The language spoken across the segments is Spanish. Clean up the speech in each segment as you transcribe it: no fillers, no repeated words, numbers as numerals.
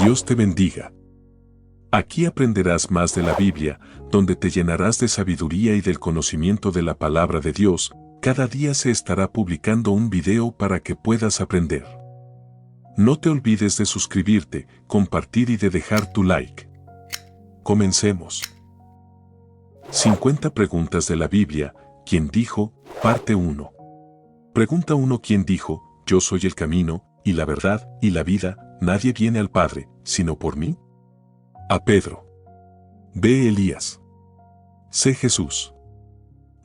Dios te bendiga. Aquí aprenderás más de la Biblia, donde te llenarás de sabiduría y del conocimiento de la palabra de Dios. Cada día se estará publicando un video para que puedas aprender. No te olvides de suscribirte, compartir y de dejar tu like. Comencemos. 50 preguntas de la Biblia. ¿Quién dijo? Parte 1. Pregunta 1. ¿Quién dijo? Yo soy el camino, y la verdad, y la vida. Nadie viene al Padre, sino por mí. A. Pedro. B. Elías. C. Jesús.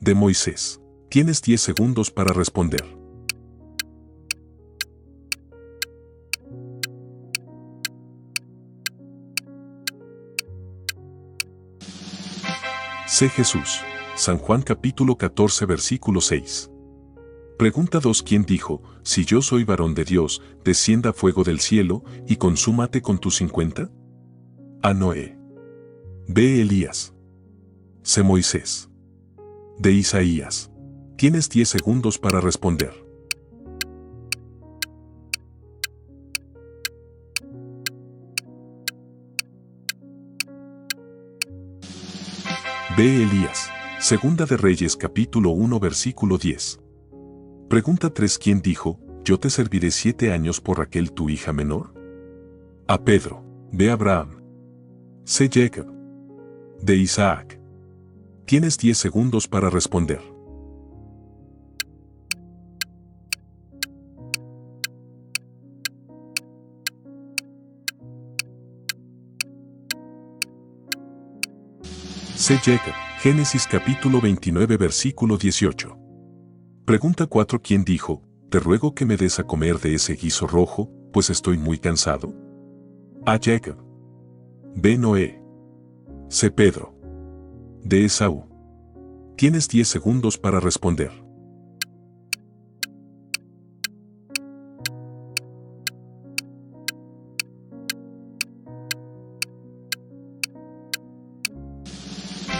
D. Moisés. Tienes 10 segundos para responder. C. Jesús. San Juan capítulo 14 versículo 6. Pregunta 2. ¿Quién dijo, si yo soy varón de Dios, descienda fuego del cielo, y consúmate con tus 50? A. Noé. B. Elías. C. Moisés. D. Isaías. Tienes 10 segundos para responder. B. Elías. Segunda de Reyes capítulo 1 versículo 10. Pregunta 3. ¿Quién dijo, yo te serviré 7 años por Raquel tu hija menor? A. Pedro. B. Abraham. C. Jacob. D. Isaac. Tienes 10 segundos para responder. C. Jacob. Génesis capítulo 29 versículo 18. Pregunta 4. ¿Quién dijo, te ruego que me des a comer de ese guiso rojo, pues estoy muy cansado? A. Jacob. B. Noé. C. Pedro. D. Esaú. Tienes 10 segundos para responder.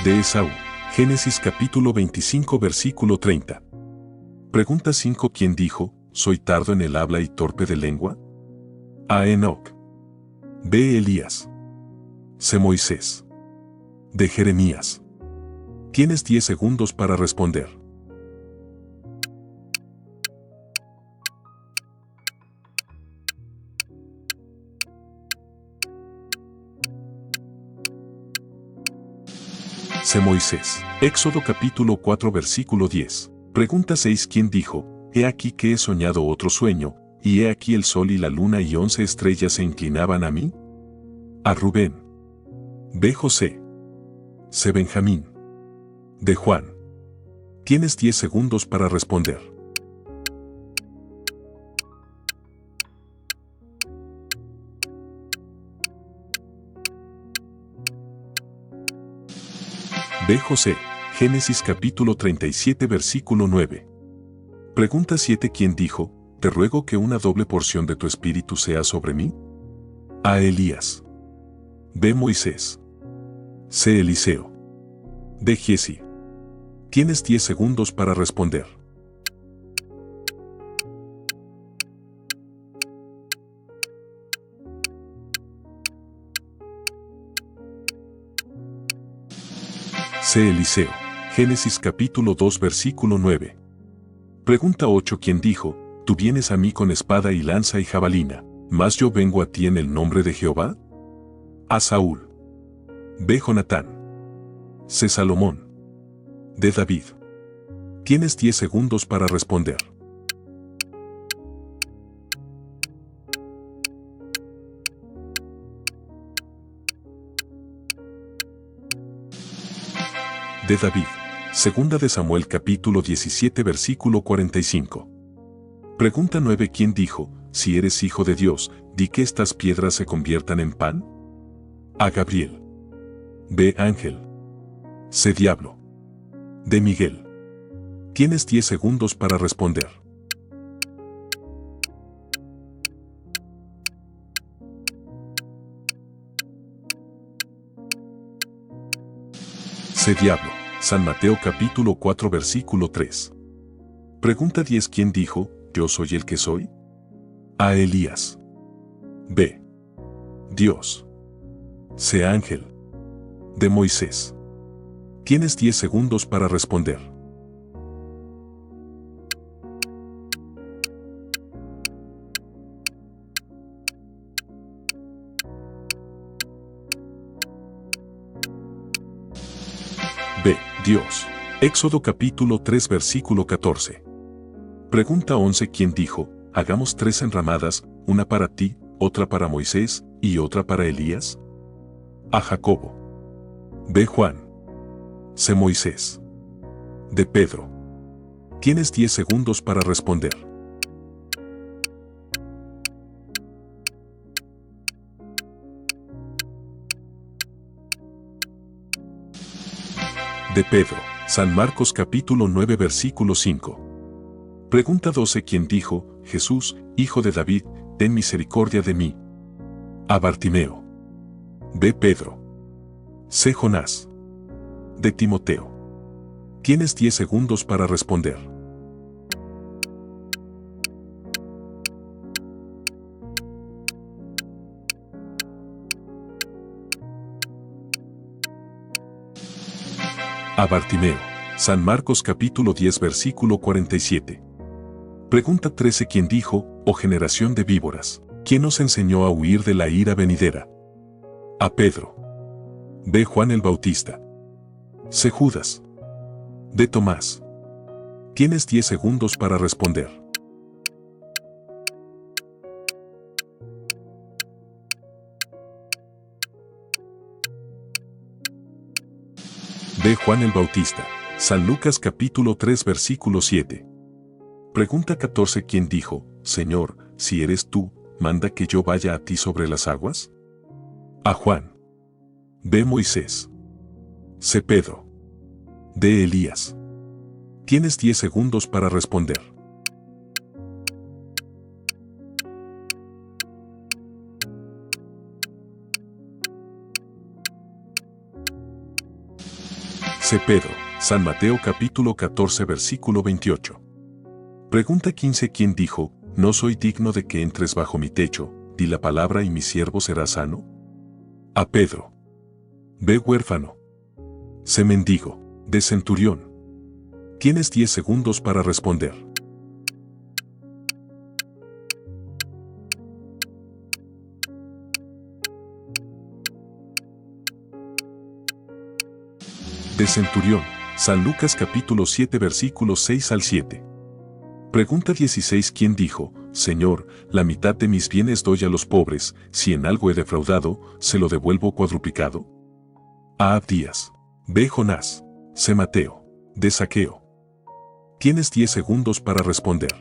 De Esaú. Génesis capítulo 25 versículo 30. Pregunta 5. ¿Quién dijo, soy tardo en el habla y torpe de lengua? A. Enoc. B. Elías. C. Moisés. D. Jeremías. Tienes 10 segundos para responder. C. Moisés. Éxodo capítulo 4 versículo 10. Pregunta 6. ¿Quién dijo, he aquí que he soñado otro sueño, y he aquí el sol y la luna y 11 estrellas se inclinaban a mí? A. Rubén. B. José. C. Benjamín. D. Juan. Tienes 10 segundos para responder. B. José. Génesis capítulo 37 versículo 9. Pregunta 7. ¿Quién dijo, te ruego que una doble porción de tu espíritu sea sobre mí? A. Elías. B. Moisés. C. Eliseo. D. Giesi. Tienes 10 segundos para responder. C. Eliseo. Génesis capítulo 2 versículo 9. Pregunta 8. ¿Quién dijo, tú vienes a mí con espada y lanza y jabalina, mas yo vengo a ti en el nombre de Jehová? A. Saúl. B. Jonatán. C. Salomón. D. David. Tienes 10 segundos para responder. De David. Segunda de Samuel capítulo 17 versículo 45. Pregunta 9. ¿Quién dijo, si eres hijo de Dios, di que estas piedras se conviertan en pan? A. Gabriel. B. Ángel. C. Diablo. D. Miguel. Tienes 10 segundos para responder. C. Diablo. San Mateo capítulo 4 versículo 3. Pregunta 10. ¿Quién dijo, yo soy el que soy? A. Elías. B. Dios. C. Ángel. D. Moisés. Tienes 10 segundos para responder. B. Dios. Éxodo capítulo 3 versículo 14. Pregunta 11. ¿Quién dijo, hagamos 3 enramadas, una para ti, otra para Moisés, y otra para Elías? A. Jacobo. B. Juan. C. Moisés. D. Pedro. Tienes 10 segundos para responder. De Pedro. San Marcos capítulo 9 versículo 5. Pregunta 12. ¿Quién dijo, Jesús, hijo de David, ten misericordia de mí? A. Bartimeo. B. Pedro. C. Jonás. D. Timoteo. Tienes 10 segundos para responder. A. Bartimeo. San Marcos capítulo 10 versículo 47. Pregunta 13. ¿Quién dijo, oh generación de víboras, quién os enseñó a huir de la ira venidera? A. Pedro. B. Juan el Bautista. C. Judas. D. Tomás. Tienes 10 segundos para responder. D. Juan el Bautista. San Lucas capítulo 3 versículo 7. Pregunta 14. ¿Quién dijo, Señor, si eres tú, manda que yo vaya a ti sobre las aguas? A. Juan. B. Moisés. C. Pedro. D. Elías. Tienes 10 segundos para responder. C. Pedro. San Mateo capítulo 14 versículo 28. Pregunta 15. ¿Quién dijo, no soy digno de que entres bajo mi techo, di la palabra y mi siervo será sano? A. Pedro. B. Huérfano. C. Mendigo. D. Centurión. Tienes 10 segundos para responder. De Centurión. San Lucas capítulo 7 versículos 6 al 7. Pregunta 16. ¿Quién dijo, Señor, la mitad de mis bienes doy a los pobres, si en algo he defraudado, se lo devuelvo cuadruplicado? A. Abdías. B. Jonás. C. Mateo. D. Zaqueo. Tienes 10 segundos para responder.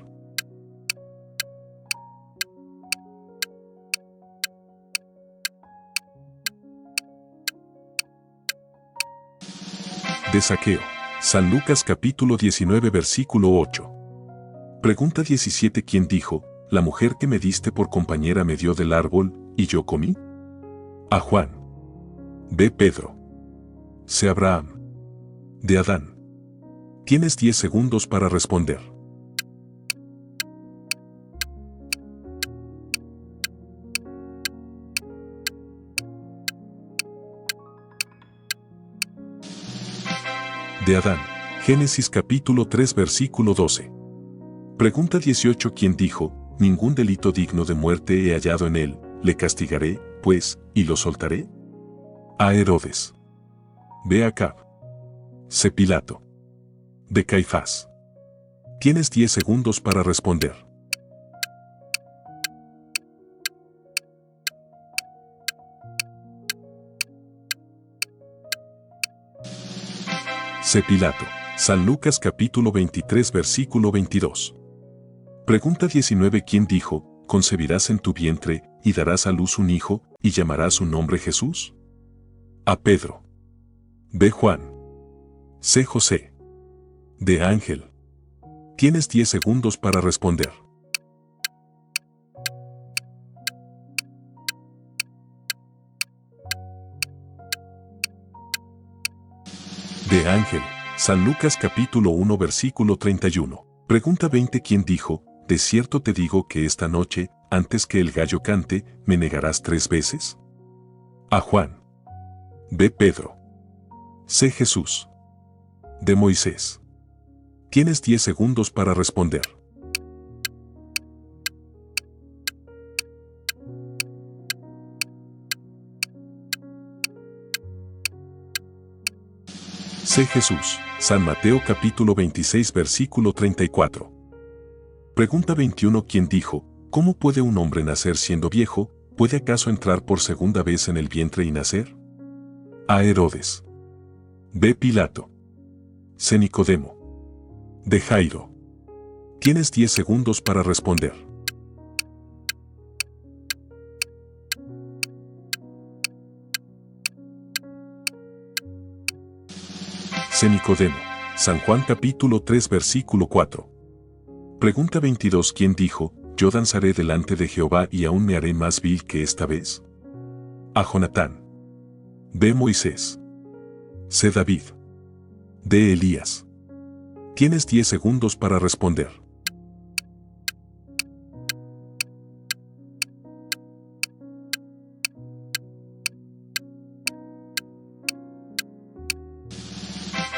De Zaqueo. San Lucas capítulo 19 versículo 8. Pregunta 17. ¿Quién dijo, la mujer que me diste por compañera me dio del árbol, y yo comí? A. Juan. B. Pedro. C. Abraham. D. Adán. Tienes 10 segundos para responder. De Adán. Génesis capítulo 3 versículo 12. Pregunta 18. ¿Quién dijo, ningún delito digno de muerte he hallado en él, le castigaré, pues, y lo soltaré? A. Herodes. B. Acab. C. Pilato. D. Caifás. Tienes 10 segundos para responder. C. Pilato. San Lucas capítulo 23 versículo 22. Pregunta 19. ¿Quién dijo, concebirás en tu vientre, y darás a luz un hijo, y llamarás su nombre Jesús? A. Pedro. B. Juan. C. José. D. Ángel. Tienes 10 segundos para responder. De Ángel. San Lucas capítulo 1 versículo 31. Pregunta 20. ¿Quién dijo, de cierto te digo que esta noche, antes que el gallo cante, me negarás 3 veces? A Juan. B. Pedro. C. Jesús. D. Moisés. Tienes 10 segundos para responder. C. Jesús. San Mateo capítulo 26 versículo 34. Pregunta 21. ¿Quién dijo, cómo puede un hombre nacer siendo viejo? ¿Puede acaso entrar por segunda vez en el vientre y nacer? A. Herodes. B. Pilato. C. Nicodemo. D. Jairo. Tienes 10 segundos para responder. C. Nicodemo. San Juan capítulo 3 versículo 4. Pregunta 22. ¿Quién dijo, yo danzaré delante de Jehová y aún me haré más vil que esta vez? A. Jonatán. B. Moisés. C. David. D. Elías. Tienes 10 segundos para responder.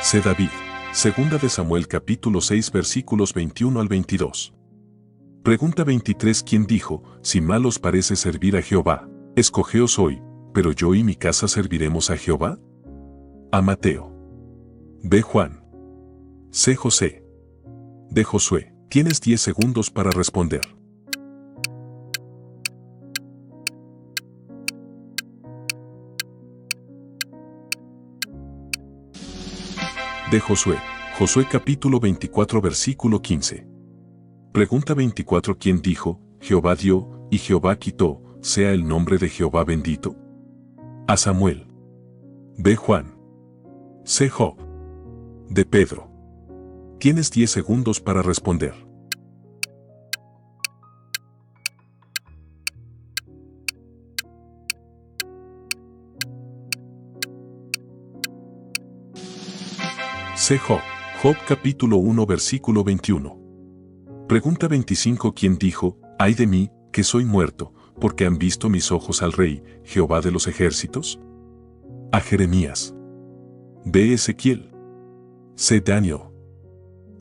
C. David. Segunda de Samuel capítulo 6 versículos 21 al 22. Pregunta 23. ¿Quién dijo, si mal os parece servir a Jehová, escogeos hoy, pero yo y mi casa serviremos a Jehová? A. Mateo. B. Juan. C. José. D. Josué. Tienes 10 segundos para responder. De Josué. Josué capítulo 24 versículo 15. Pregunta 24. ¿Quién dijo, Jehová dio, y Jehová quitó, sea el nombre de Jehová bendito? A. Samuel. B. Juan. C. Job. D. Pedro. Tienes 10 segundos para responder. C. Job. Job capítulo 1 versículo 21. Pregunta 25. ¿Quién dijo, ay de mí, que soy muerto, porque han visto mis ojos al Rey, Jehová de los ejércitos? A. Jeremías. B. Ezequiel. C. Daniel.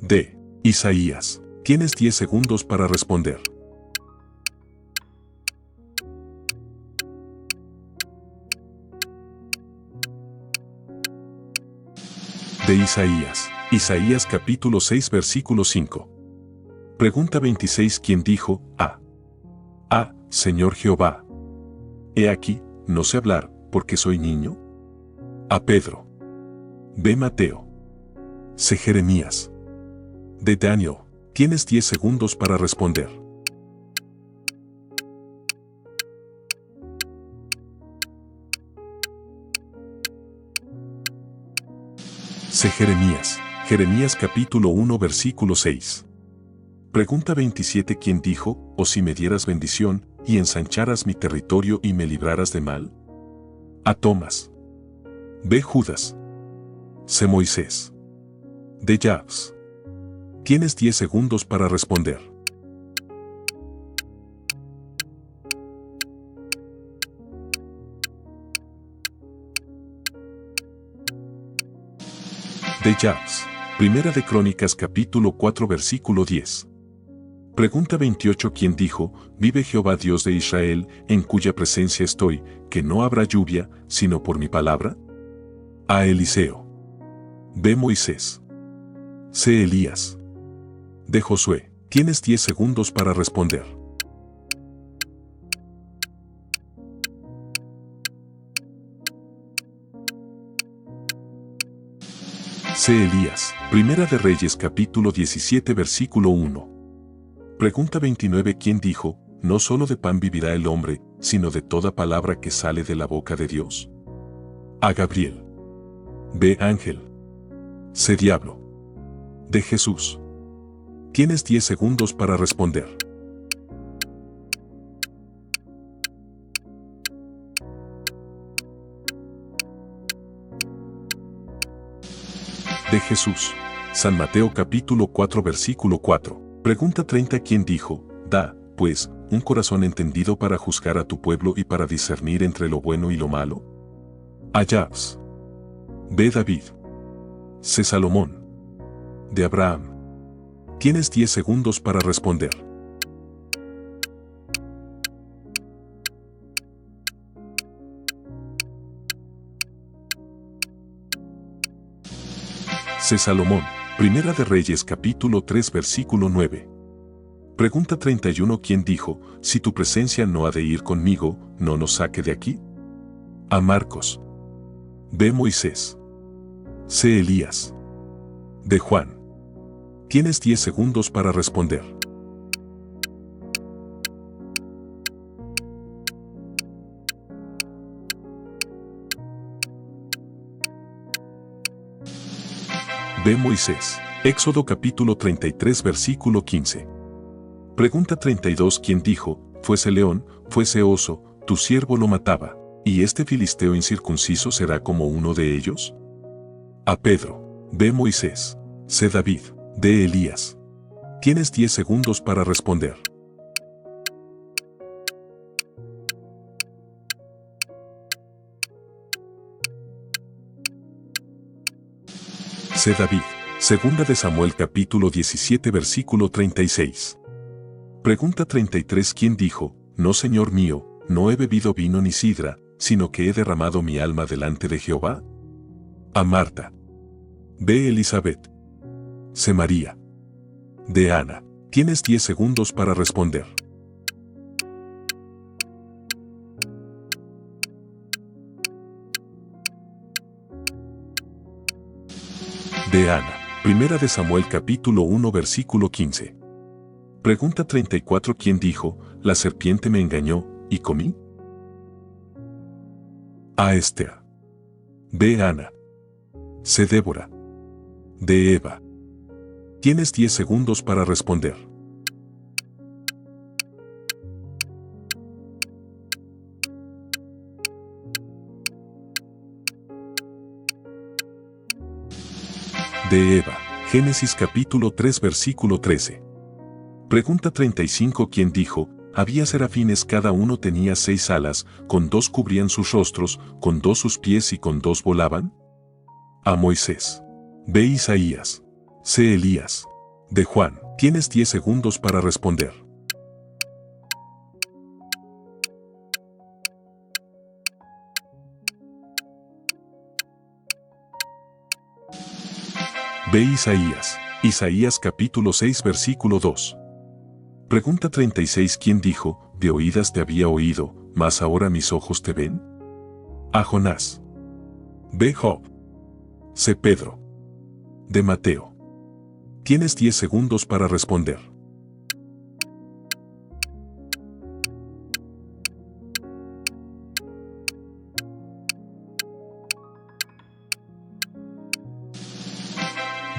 D. Isaías. Tienes 10 segundos para responder. De Isaías. Isaías capítulo 6 versículo 5. Pregunta 26. ¿Quién dijo, A. Señor Jehová. He aquí, no sé hablar, porque soy niño? A. Pedro. B. Mateo. C. Jeremías. D. Daniel. Tienes 10 segundos para responder. C. Jeremías. Jeremías capítulo 1 versículo 6. Pregunta 27. ¿Quién dijo, o si me dieras bendición, y ensancharas mi territorio y me libraras de mal? A. Tomás. B. Judas. C. Moisés. D. Jabes. Tienes 10 segundos para responder. De Jabes. Primera de Crónicas capítulo 4 versículo 10. Pregunta 28. ¿Quién dijo, vive Jehová Dios de Israel, en cuya presencia estoy, que no habrá lluvia, sino por mi palabra? A. Eliseo. B. Moisés. C. Elías. D. Josué. Tienes 10 segundos para responder. C. Elías. Primera de Reyes capítulo 17 versículo 1. Pregunta 29. ¿Quién dijo, no solo de pan vivirá el hombre, sino de toda palabra que sale de la boca de Dios? A. Gabriel. B. Ángel. C. Diablo. D. Jesús. Tienes 10 segundos para responder. De Jesús. San Mateo capítulo 4 versículo 4. Pregunta 30. ¿Quién dijo, da, pues, un corazón entendido para juzgar a tu pueblo y para discernir entre lo bueno y lo malo? Ayabs. B. David. C. Salomón. D. Abraham. Tienes 10 segundos para responder. C. Salomón. Primera de Reyes capítulo 3 versículo 9. Pregunta 31. ¿Quién dijo, si tu presencia no ha de ir conmigo, no nos saque de aquí? A. Marcos. B. Moisés. C. Elías. D. Juan. Tienes 10 segundos para responder. B. Moisés. Éxodo capítulo 33 versículo 15. Pregunta 32. ¿Quién dijo, fuese león, fuese oso, tu siervo lo mataba, y este filisteo incircunciso será como uno de ellos? A. Pedro. B. Moisés. C. David. D. Elías. Tienes 10 segundos para responder. C. David. Segunda de Samuel capítulo 17 versículo 36. Pregunta 33. ¿Quién dijo, no Señor mío, no he bebido vino ni sidra, sino que he derramado mi alma delante de Jehová? A. Marta. B. Elizabeth. C. María. D. Ana. Tienes 10 segundos para responder. De Ana. Primera de Samuel capítulo 1 versículo 15. Pregunta 34. ¿Quién dijo, la serpiente me engañó, y comí? A. Esther. B. Ana. C. Débora. D. Eva. Tienes 10 segundos para responder. De Eva. Génesis capítulo 3 versículo 13. Pregunta 35. ¿Quién dijo, había serafines, cada uno tenía 6 alas, con 2 cubrían sus rostros, con 2 sus pies y con 2 volaban? A. Moisés. B. Isaías. C. Elías. D. Juan. Tienes 10 segundos para responder. B. Isaías. Isaías capítulo 6 versículo 2. Pregunta 36. ¿Quién dijo, de oídas te había oído, mas ahora mis ojos te ven? A. Jonás. B. Job. C. Pedro. D. Mateo. Tienes 10 segundos para responder.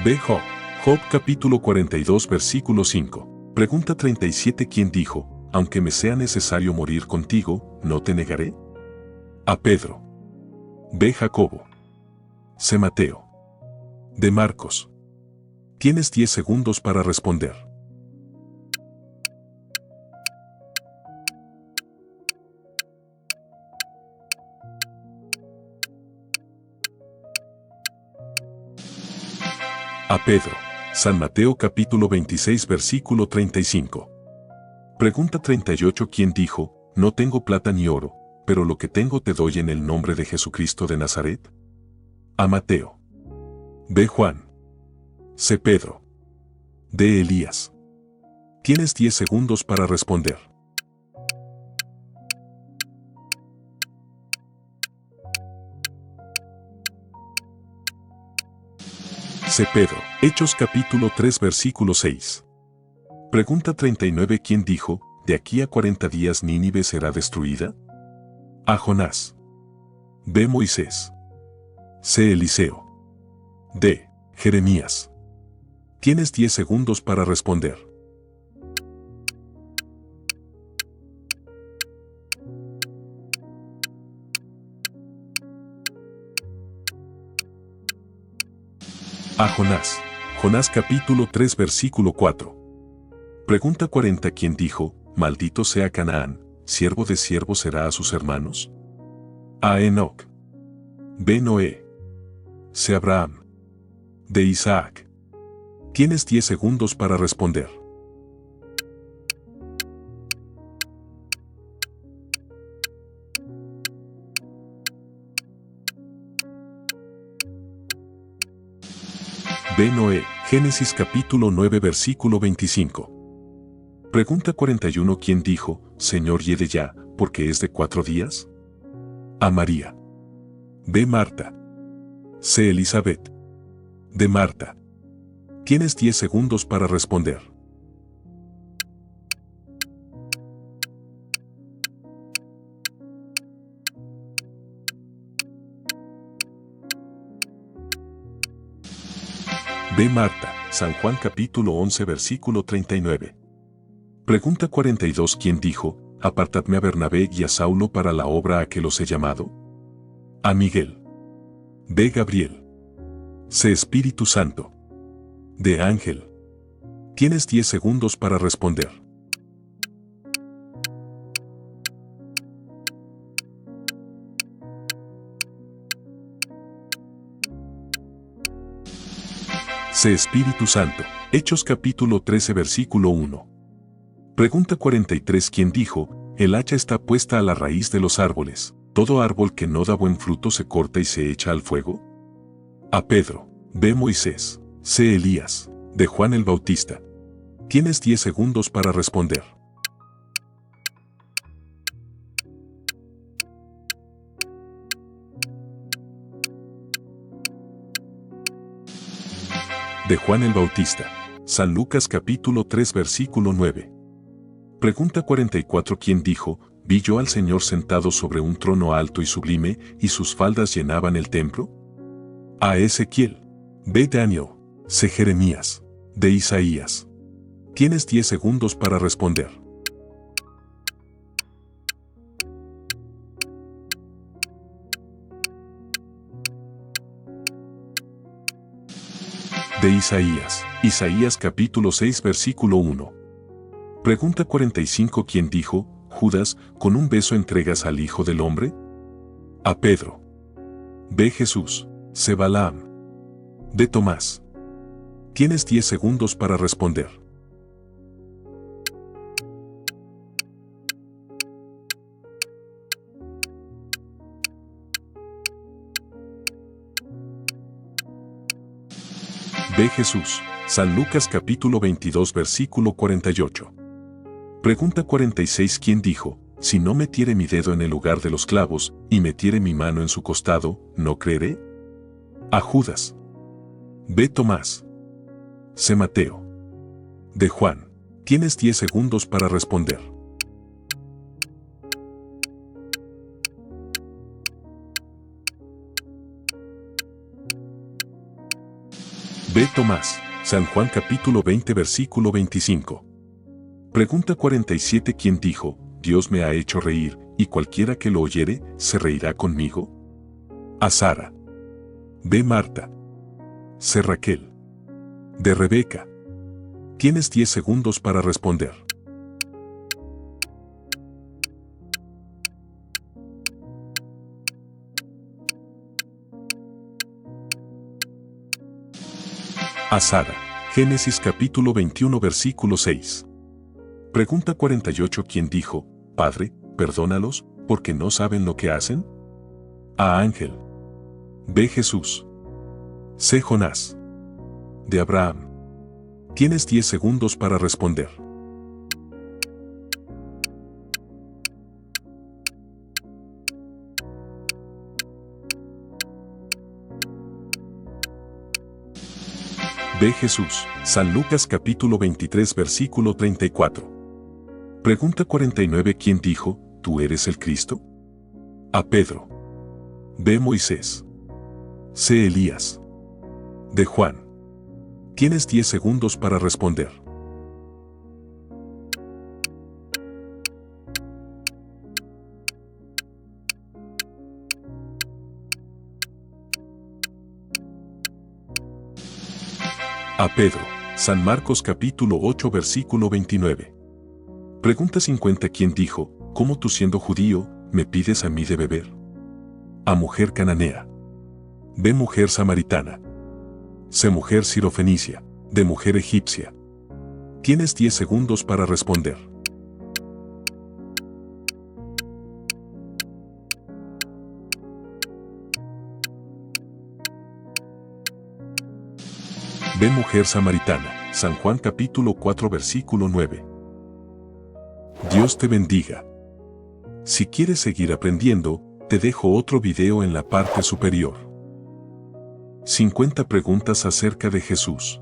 B. Job. Job capítulo 42 versículo 5. Pregunta 37. ¿Quién dijo, aunque me sea necesario morir contigo, no te negaré? A. Pedro. B. Jacobo. C. Mateo. D. Marcos. Tienes 10 segundos para responder. A. Pedro. San Mateo capítulo 26 versículo 35. Pregunta 38. ¿Quién dijo, no tengo plata ni oro, pero lo que tengo te doy en el nombre de Jesucristo de Nazaret? A. Mateo. B. Juan. C. Pedro. D. Elías. Tienes 10 segundos para responder. C. Pedro. Hechos capítulo 3 versículo 6. Pregunta 39. ¿Quién dijo, de aquí a 40 días Nínive será destruida? A. Jonás. B. Moisés. C. Eliseo. D. Jeremías. Tienes 10 segundos para responder. A. Jonás. Jonás capítulo 3 versículo 4. Pregunta 40. ¿Quién dijo, maldito sea Canaán, siervo de siervo será a sus hermanos. A Enoc. B. Noé. C. Abraham. D. Isaac. Tienes 10 segundos para responder. B. Noé, Génesis capítulo 9 versículo 25. Pregunta 41. ¿Quién dijo, Señor, hiede ya, porque es de 4 días? A. María. B. Marta. C. Elizabeth. D. Marta. Tienes 10 segundos para responder. B. Marta, San Juan capítulo 11 versículo 39. Pregunta 42. ¿Quién dijo, apartadme a Bernabé y a Saulo para la obra a que los he llamado? A. Miguel. B. Gabriel. C. Espíritu Santo. D. Ángel. Tienes 10 segundos para responder. C. Espíritu Santo. Hechos capítulo 13 versículo 1. Pregunta 43. ¿Quién dijo, el hacha está puesta a la raíz de los árboles, todo árbol que no da buen fruto se corta y se echa al fuego? A. Pedro. B. Moisés. C. Elías. D. Juan el Bautista. Tienes 10 segundos para responder. De Juan el Bautista. San Lucas capítulo 3 versículo 9. Pregunta 44. ¿Quién dijo, vi yo al Señor sentado sobre un trono alto y sublime, y sus faldas llenaban el templo? A. Ezequiel. B. Daniel. C. Jeremías. D. Isaías. Tienes 10 segundos para responder. De Isaías. Isaías capítulo 6 versículo 1. Pregunta 45. ¿Quién dijo, Judas, con un beso entregas al Hijo del Hombre? A. Pedro. B. Jesús. C. Balaam. D. Tomás. Tienes 10 segundos para responder. B. Jesús. San Lucas capítulo 22 versículo 48. Pregunta 46. ¿Quién dijo, si no metiere mi dedo en el lugar de los clavos, y metiere mi mano en su costado, no creeré? A. Judas. B. Tomás. C. Mateo. D. Juan. Tienes 10 segundos para responder. B. Tomás. San Juan capítulo 20 versículo 25. Pregunta 47. ¿Quién dijo, Dios me ha hecho reír, y cualquiera que lo oyere, se reirá conmigo? A. Sara. B. Marta. C. Raquel. D. Rebeca. Tienes 10 segundos para responder. A. Sara. Génesis capítulo 21 versículo 6. Pregunta 48. ¿Quién dijo, Padre, perdónalos, porque no saben lo que hacen? A. Ángel. B. Jesús. C. Jonás. D. Abraham. Tienes 10 segundos para responder. B. Jesús. San Lucas capítulo 23 versículo 34. Pregunta 49. ¿Quién dijo, tú eres el Cristo? A. Pedro. B. Moisés. C. Elías. D. Juan. Tienes 10 segundos para responder. A. Pedro. San Marcos capítulo 8 versículo 29. Pregunta 50. ¿Quién dijo, cómo tú siendo judío, me pides a mí de beber? A. Mujer cananea. B. Mujer samaritana. C. Mujer sirofenicia. D. Mujer egipcia. Tienes 10 segundos para responder. B. Mujer samaritana. San Juan capítulo 4 versículo 9. Dios te bendiga. Si quieres seguir aprendiendo, te dejo otro video en la parte superior. 50 preguntas acerca de Jesús.